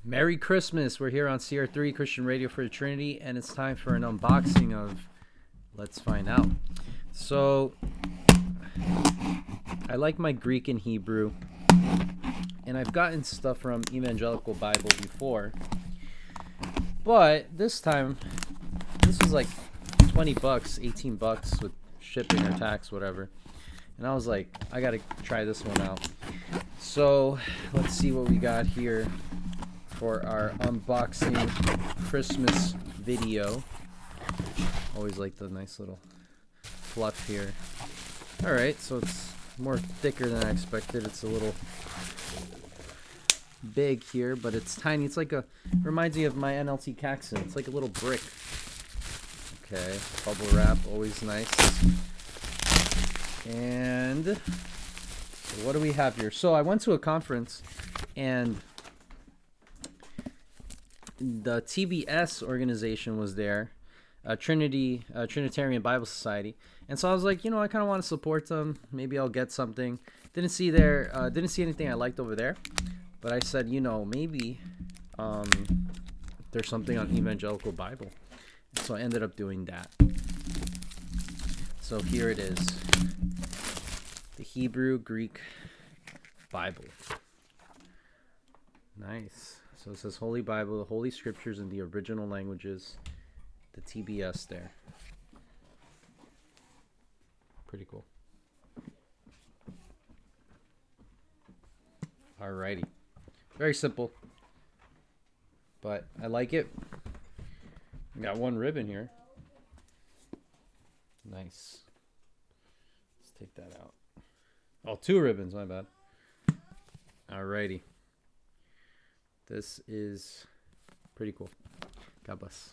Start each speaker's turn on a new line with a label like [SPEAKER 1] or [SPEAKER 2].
[SPEAKER 1] Merry Christmas. We're here on CR3 Christian Radio for the Trinity, and it's time for an unboxing of Let's Find Out. So, I like my Greek and Hebrew, and I've gotten stuff from Evangelical Bible before, but this time, this was like 20 bucks, 18 bucks with shipping or tax, whatever. And I was like, I gotta try this one out. So, let's see what we got here for our unboxing Christmas video. Always like the nice little fluff here. Alright, so it's more thicker than I expected. It's a little big here, but it's tiny. It's like reminds me of my NLT Caxton. It's like a little brick. Okay, bubble wrap, always nice. And so what do we have here? So I went to a conference, and the TBS organization was there, Trinitarian Bible Society, and so I was like, I kind of want to support them. Maybe I'll get something. Didn't see anything I liked over there, but I said, maybe there's something on Evangelical Bible, so I ended up doing that. So here it is, the Hebrew Greek Bible. Nice. So it says Holy Bible, the Holy Scriptures in the original languages, the TBS there. Pretty cool. Alrighty. Very simple, but I like it. Got one ribbon here. Nice. Let's take that out. Oh, two ribbons, my bad. Alrighty. This is pretty cool. God bless.